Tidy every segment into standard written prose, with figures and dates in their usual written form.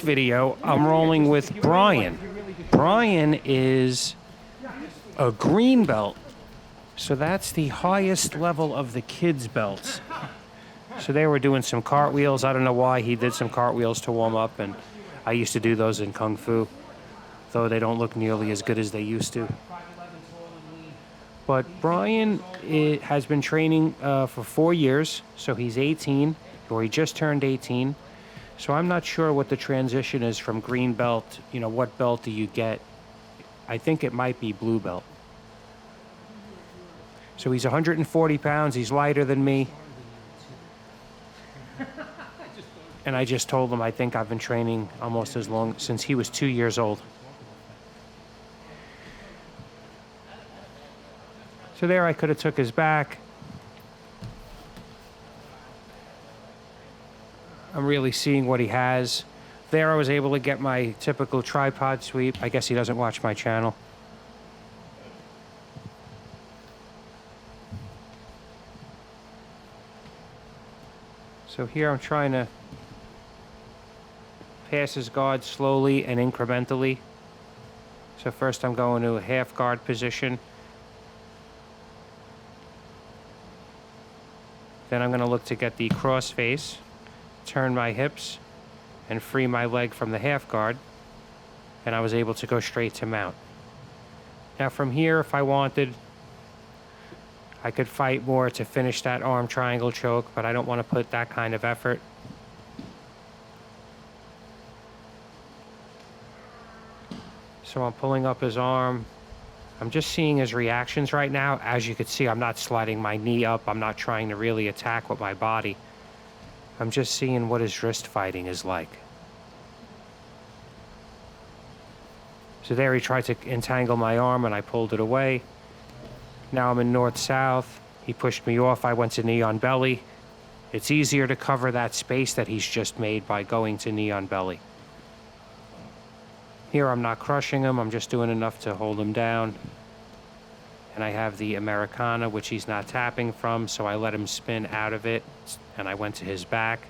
video, I'm rolling with Brian. Brian is a green belt. So that's the highest level of the kids' belts. So they were doing some cartwheels. I don't know why he did some cartwheels to warm up, and I used to do those in Kung Fu, though they don't look nearly as good as they used to. But Brian has been training for 4 years, so he's 18, or he just turned 18. So I'm not sure what the transition is from green belt. You know, what belt do you get? I think it might be blue belt. So he's 140 pounds. He's lighter than me. And I just told him I think I've been training almost as long since he was 2 years old. So there I could have took his back. I'm really seeing what he has. There I was able to get my typical tripod sweep. I guess he doesn't watch my channel. So here I'm trying to pass his guard slowly and incrementally. So first I'm going to a half guard position. Then I'm going to look to get the cross face, turn my hips, and free my leg from the half guard. And I was able to go straight to mount. Now from here, if I wanted, I could fight more to finish that arm triangle choke, but I don't want to put that kind of effort. So I'm pulling up his arm. I'm just seeing his reactions right now. As you can see, I'm not sliding my knee up. I'm not trying to really attack with my body. I'm just seeing what his wrist fighting is like. So there he tried to entangle my arm and I pulled it away. Now I'm in north-south. He pushed me off. I went to knee on belly. It's easier to cover that space that he's just made by going to knee on belly. Here I'm not crushing him. I'm just doing enough to hold him down. And I have the Americana, which he's not tapping from, so I let him spin out of it, and I went to his back.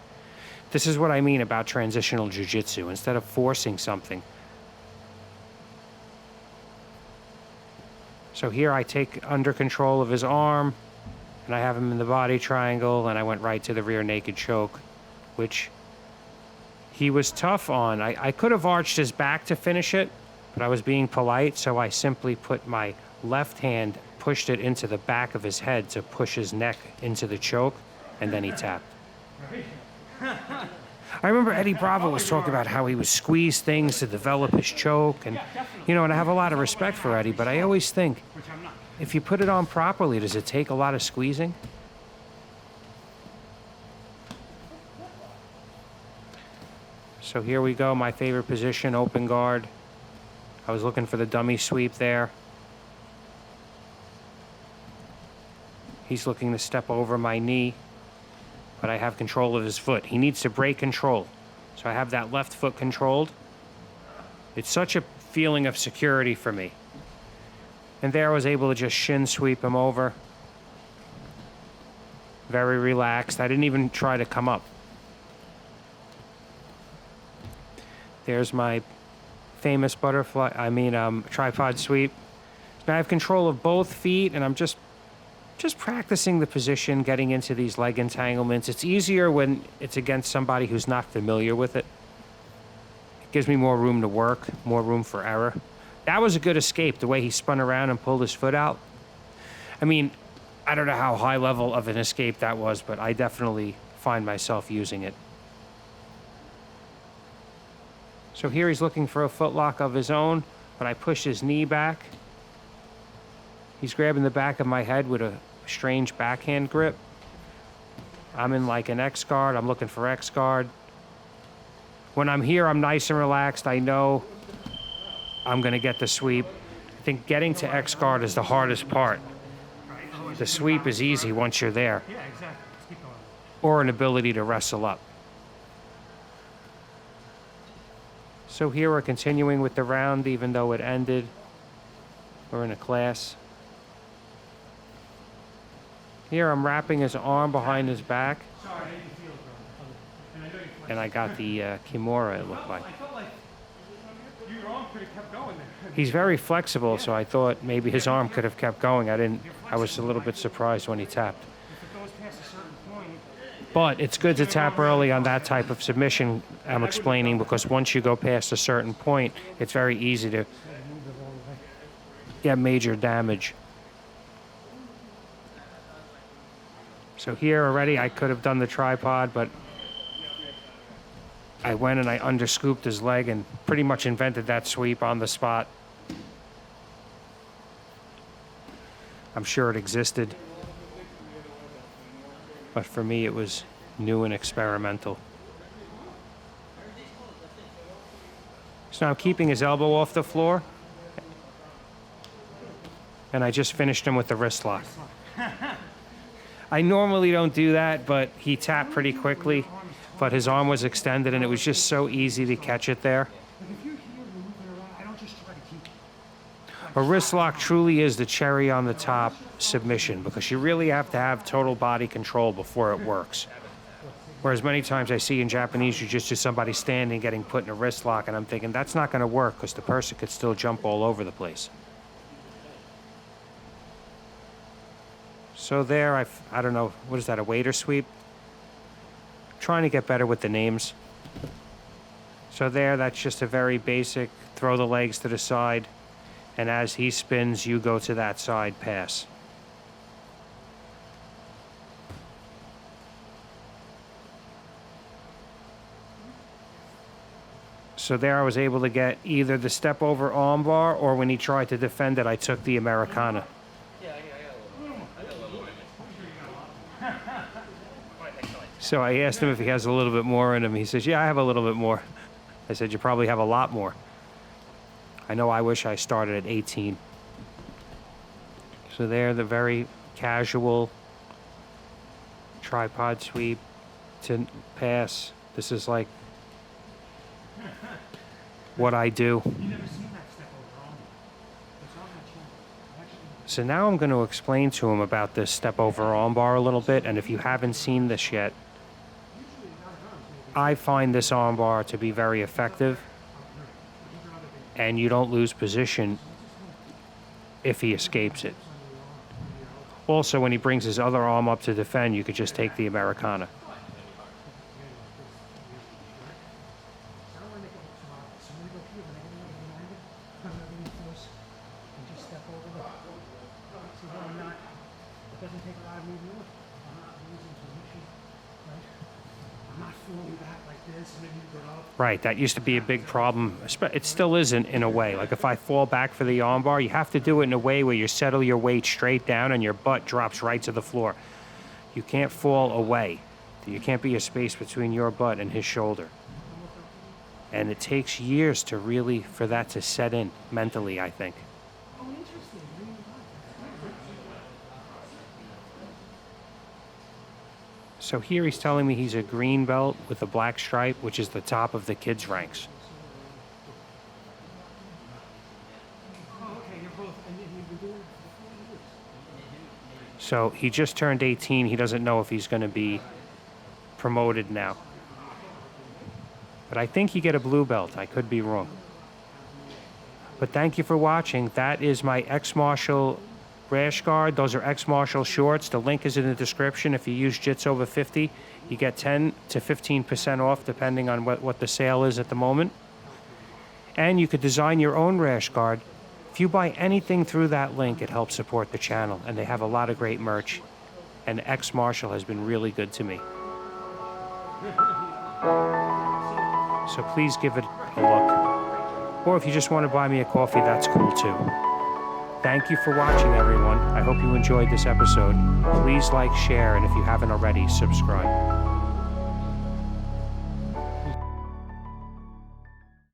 This is what I mean about transitional jiu-jitsu. Instead of forcing something. So here I take under control of his arm, and I have him in the body triangle, and I went right to the rear naked choke, which he was tough on. I could have arched his back to finish it, but I was being polite, so I simply put my left hand, pushed it into the back of his head to push his neck into the choke, and then he tapped. I remember Eddie Bravo was talking about how he would squeeze things to develop his choke, and you know, and I have a lot of respect for Eddie, but I always think, if you put it on properly, does it take a lot of squeezing? So here we go, my favorite position, open guard. I was looking for the dummy sweep there. He's looking to step over my knee, but I have control of his foot. He needs to break control. So I have that left foot controlled. It's such a feeling of security for me. And there I was able to just shin sweep him over. Very relaxed. I didn't even try to come up. There's my famous tripod sweep. Now I have control of both feet, and I'm just practicing the position, getting into these leg entanglements. It's easier when it's against somebody who's not familiar with it. It gives me more room to work, more room for error. That was a good escape, the way he spun around and pulled his foot out. I mean, I don't know how high level of an escape that was, but I definitely find myself using it. So here he's looking for a footlock of his own, but I push his knee back. He's grabbing the back of my head with a strange backhand grip. I'm in like an X guard. I'm looking for X guard. When I'm here, I'm nice and relaxed. I know I'm going to get the sweep. I think getting to X guard is the hardest part. The sweep is easy once you're there. Or an ability to wrestle up. So here we're continuing with the round, even though it ended. We're in a class. Here I'm wrapping his arm behind his back. and I got the Kimura, it looked like. He's very flexible, so I thought maybe his arm could have kept going. I was a little bit surprised when he tapped. But it's good to tap early on that type of submission, I'm explaining, because once you go past a certain point, it's very easy to get major damage. So here already, I could have done the tripod, but I went and I underscooped his leg and pretty much invented that sweep on the spot. I'm sure it existed, but for me it was new and experimental. So now I'm keeping his elbow off the floor, and I just finished him with the wrist lock. I normally don't do that, but he tapped pretty quickly, but his arm was extended and it was just so easy to catch it there. A wrist lock truly is the cherry on the top submission, because you really have to have total body control before it works. Whereas many times I see in Japanese jiu-jitsu somebody standing getting put in a wrist lock, and I'm thinking that's not going to work because the person could still jump all over the place. So there, I don't know, what is that, a waiter sweep? Trying to get better with the names. So there, that's just a very basic throw the legs to the side, and as he spins, you go to that side pass. So there I was able to get either the step over armbar, or when he tried to defend it, I took the Americana. So I asked him if he has a little bit more in him. He says, yeah, I have a little bit more. I said, you probably have a lot more. I know I wish I started at 18. So there, the very casual tripod sweep to pass. This is like what I do. So now I'm going to explain to him about this step over armbar a little bit, and if you haven't seen this yet, I find this armbar to be very effective, and you don't lose position if he escapes it. Also, when he brings his other arm up to defend, you could just take the Americana. Right, that used to be a big problem. It still isn't in a way. Like if I fall back for the armbar, you have to do it in a way where you settle your weight straight down and your butt drops right to the floor. You can't fall away. There can't be a space between your butt and his shoulder. And it takes years to really, for that to set in mentally, I think. So here he's telling me he's a green belt with a black stripe, which is the top of the kids' ranks. So he just turned 18. He doesn't know if he's going to be promoted now. But I think you get a blue belt. I could be wrong. But thank you for watching. That is my ex-martial rash guard. Those are ex-martial shorts. The link is in the description. If you use Jits over 50, you get 10 to 15% off depending on what the sale is at the moment. And you could design your own rash guard. If you buy anything through that link, it helps support the channel, and they have a lot of great merch. And ex-martial has been really good to me. So please give it a look. Or if you just want to buy me a coffee, that's cool too. Thank you for watching, everyone. I hope you enjoyed this episode. Please like, share, and if you haven't already, subscribe.